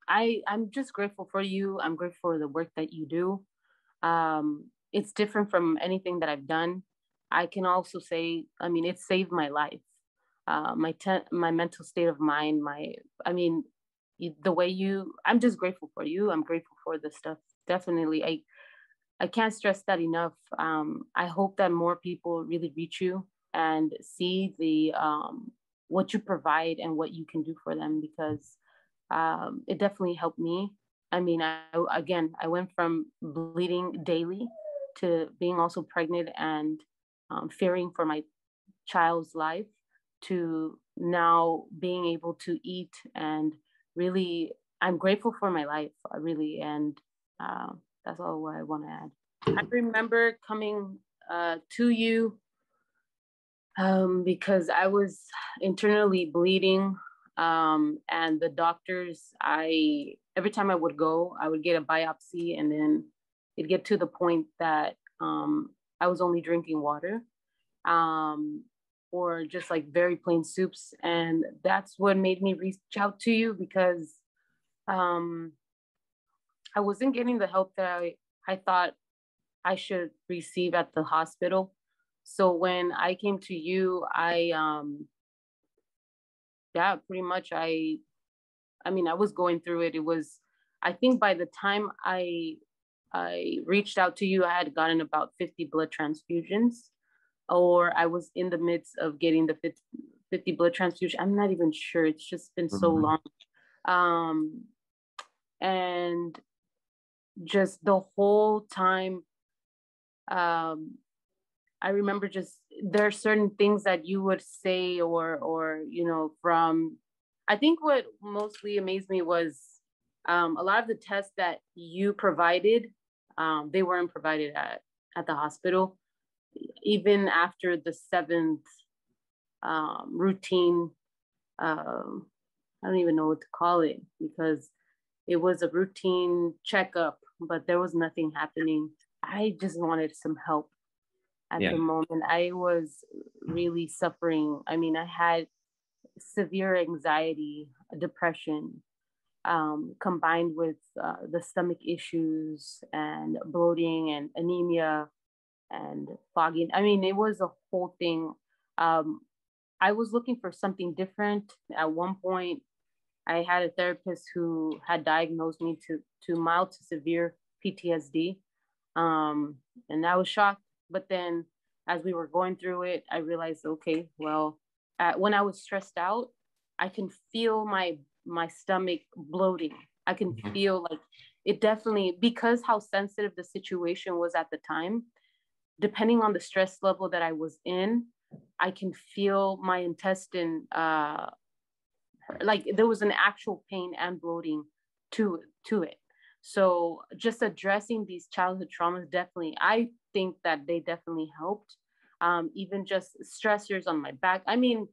I'm just grateful for you. I'm grateful for the work that you do. It's different from anything that I've done. I can also say, I mean, it saved my life. My mental state of mind, I mean, the way I'm just grateful for you. I'm grateful for the stuff. Definitely. I can't stress that enough. I hope that more people really reach you and see what you provide and what you can do for them, because it definitely helped me. I mean, I went from bleeding daily to being also pregnant and fearing for my child's life, to now being able to eat, and really, I'm grateful for my life, really, and uh, that's all I want to add. I remember coming to you because I was internally bleeding, and the doctors, I every time I would go, I would get a biopsy, and then it'd get to the point that I was only drinking water, um, or just like very plain soups, and that's what made me reach out to you, because um, I wasn't getting the help that I thought I should receive at the hospital. So when I came to you, yeah, pretty much I mean, I was going through it. It was, I think by the time I reached out to you, I had gotten about 50 blood transfusions, or I was in the midst of getting the 50 blood transfusion. I'm not even sure. It's just been so Mhm. long. Um, and just the whole time, um, I remember just there are certain things that you would say, or from, I think what mostly amazed me was a lot of the tests that you provided, they weren't provided at the hospital. Even after the seventh routine, um, I don't even know what to call it, because it was a routine checkup, but there was nothing happening. I just wanted some help at Yeah. the moment. I was really suffering. I mean, I had severe anxiety, depression, combined with the stomach issues and bloating and anemia and fogging. I mean, it was a whole thing. Um, I was looking for something different. At one point, I had a therapist who had diagnosed me to mild to severe PTSD, and I was shocked. But then, as we were going through it, I realized, okay, well, when I was stressed out, I can feel my stomach bloating. I can Mhm. feel like it definitely, because how sensitive the situation was at the time. Depending on the stress level that I was in, I can feel my intestine, like there was an actual pain and bloating to it. So just addressing these childhood traumas, definitely, I think that they definitely helped. Even just stressors on my back, I mean,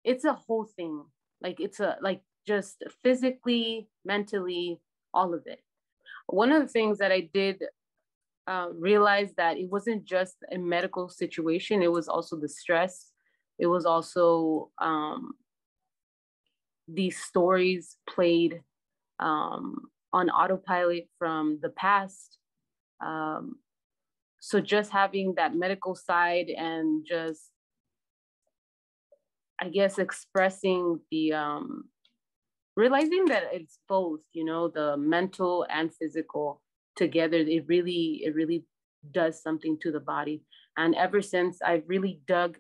it's a whole thing. Like it's a like just physically, mentally, all of it. One of the things that I did realize, that it wasn't just a medical situation, it was also the stress. It was also these stories played on autopilot from the past. Um, so just having that medical side, and just, I guess, expressing realizing that it's both, the mental and physical together, it really does something to the body. And ever since, I've really dug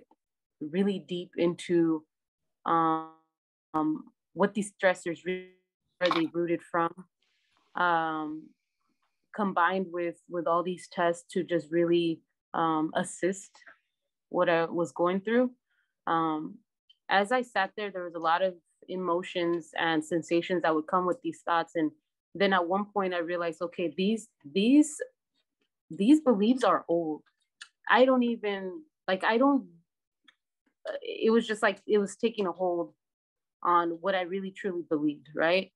really deep into um, what these stressors really are they rooted from, um, combined with all these tests to just really assist what I was going through. Um, as I sat there, there was a lot of emotions and sensations that would come with these thoughts, and then at one point I realized, okay, these beliefs are old. I don't even like. I don't. It was just like it was taking a hold on what I really truly believed, right?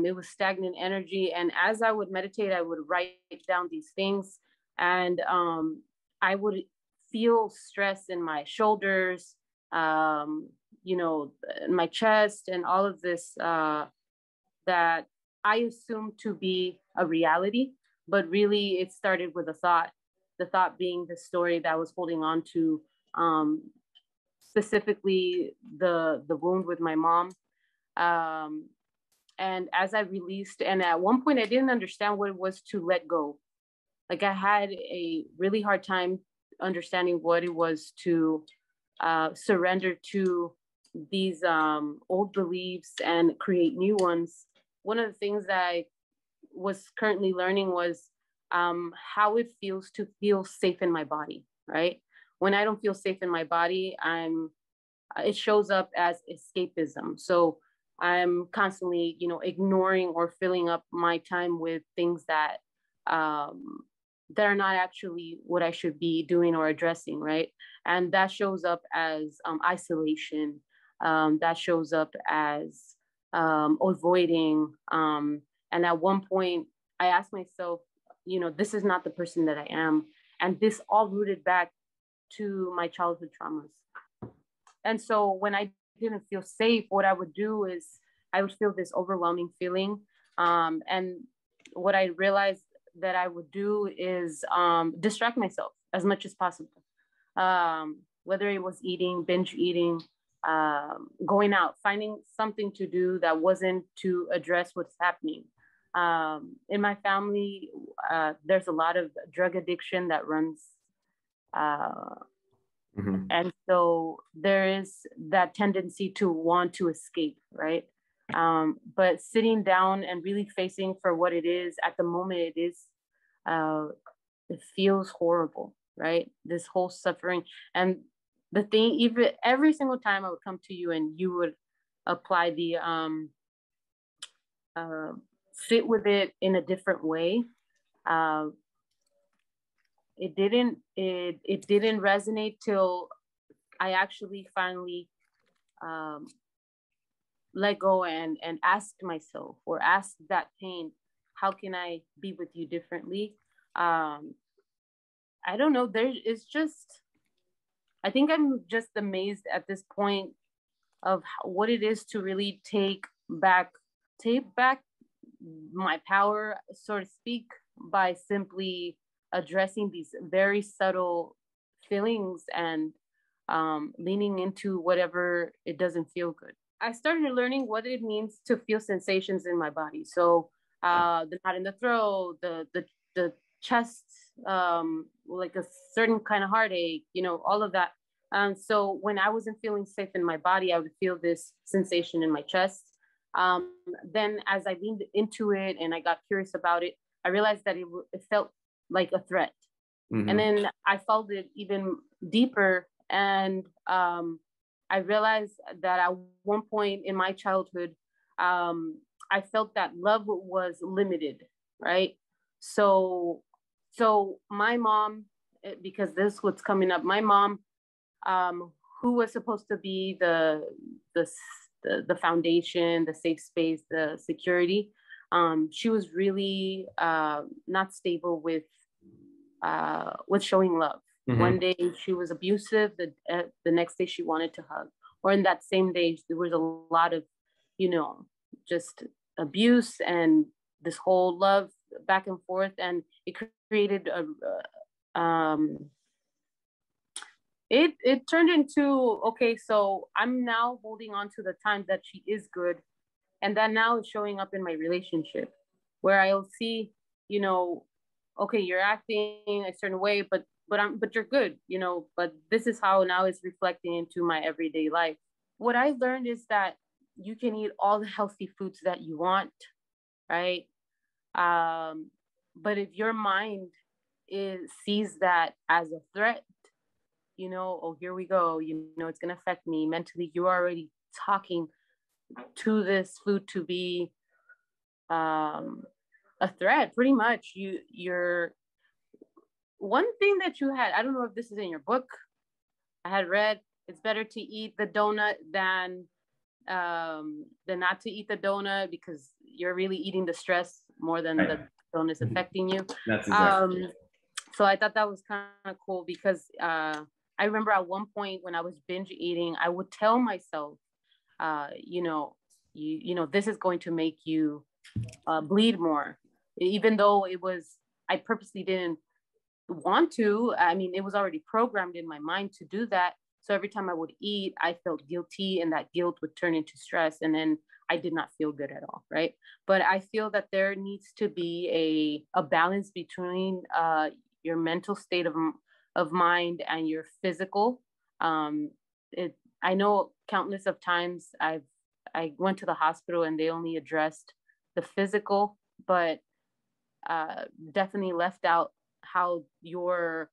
It was stagnant energy. And as I would meditate, I would write down these things, and I would feel stress in my shoulders, um, in my chest, and all of this that. I assumed to be a reality, but really it started with a thought. The thought being the story that I was holding on to, um, specifically the wound with my mom. Um, and as I released, and at one point I didn't understand what it was to let go. Like I had a really hard time understanding what it was to surrender to these old beliefs and create new ones. One of the things that I was currently learning was how it feels to feel safe in my body, right? When I don't feel safe in my body, it shows up as escapism. So I'm constantly, ignoring or filling up my time with things um, that are not actually what I should be doing or addressing, right? And that shows up as isolation. That shows up as avoiding. And at one point, I asked myself, this is not the person that I am. And this all rooted back to my childhood traumas. And so when I didn't feel safe, what I would do is I would feel this overwhelming feeling. And what I realized that I would do is distract myself as much as possible. Whether it was eating, binge eating, going out, finding something to do that wasn't to address what's happening. In my family, there's a lot of drug addiction that runs Mm-hmm. and so there is that tendency to want to escape, right? But sitting down and really facing for what it is at the moment, uh, it feels horrible, right? This whole suffering. And the thing, even every single time I would come to you and you would apply the uh, sit with it in a different way. Uh, it didn't resonate till I actually finally um, let go and ask myself or ask that pain, how can I be with you differently? Um, I don't know. I think I'm just amazed at this point of what it is to really take back my power, so to speak, by simply addressing these very subtle feelings and leaning into whatever it doesn't feel good. I started learning what it means to feel sensations in my body. So the knot in the throat, the chest, like a certain kind of heartache, all of that. So when I wasn't feeling safe in my body, I would feel this sensation in my chest. Um, then as I leaned into it and I got curious about it, I realized that it felt like a threat. Mm-hmm. And then I felt it even deeper. And I realized that at one point in my childhood, I felt that love was limited, right? So, so my mom, because this is what's coming up, my mom, who was supposed to be the the foundation, the safe space, the security, she was really not stable with showing love. Mm-hmm. One day she was abusive. The next day she wanted to hug, or in that same day there was a lot of, just abuse and this whole love back and forth, and it created it turned into, okay, so I'm now holding on to the time that she is good, and that now is showing up in my relationship, where I'll see, okay, you're acting a certain way, but you're good, but this is how now it's reflecting into my everyday life. What I learned is that you can eat all the healthy foods that you want, right? But if your mind sees that as a threat, oh, here we go, it's going to affect me mentally, you're already talking to this food to be a threat, pretty much. You're one thing that you had, I don't know if this is in your book, I had read, it's better to eat the donut than not to eat the donut, because you're really eating the stress more than the donut is affecting you. That's exactly. So I thought that was kind of cool, because I remember at one point when I was binge eating, I would tell myself, this is going to make you bleed more, even though I purposely didn't want to. I mean, it was already programmed in my mind to do that. So every time I would eat, I felt guilty, and that guilt would turn into stress. And then I did not feel good at all. Right. But I feel that there needs to be a balance between your mental state of mind and your physical. Um, I know countless of times I went to the hospital and they only addressed the physical, but definitely left out how your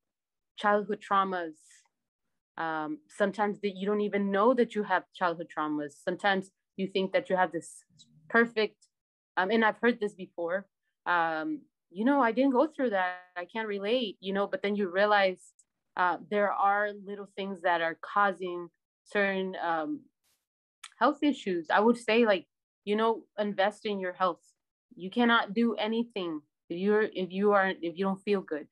childhood traumas, sometimes that you don't even know that you have childhood traumas. Sometimes you think that you have this perfect, and I've heard this before, I didn't go through that, I can't relate, but then you realize there are little things that are causing certain health issues. I would say, like, invest in your health. You cannot do anything if you don't feel good.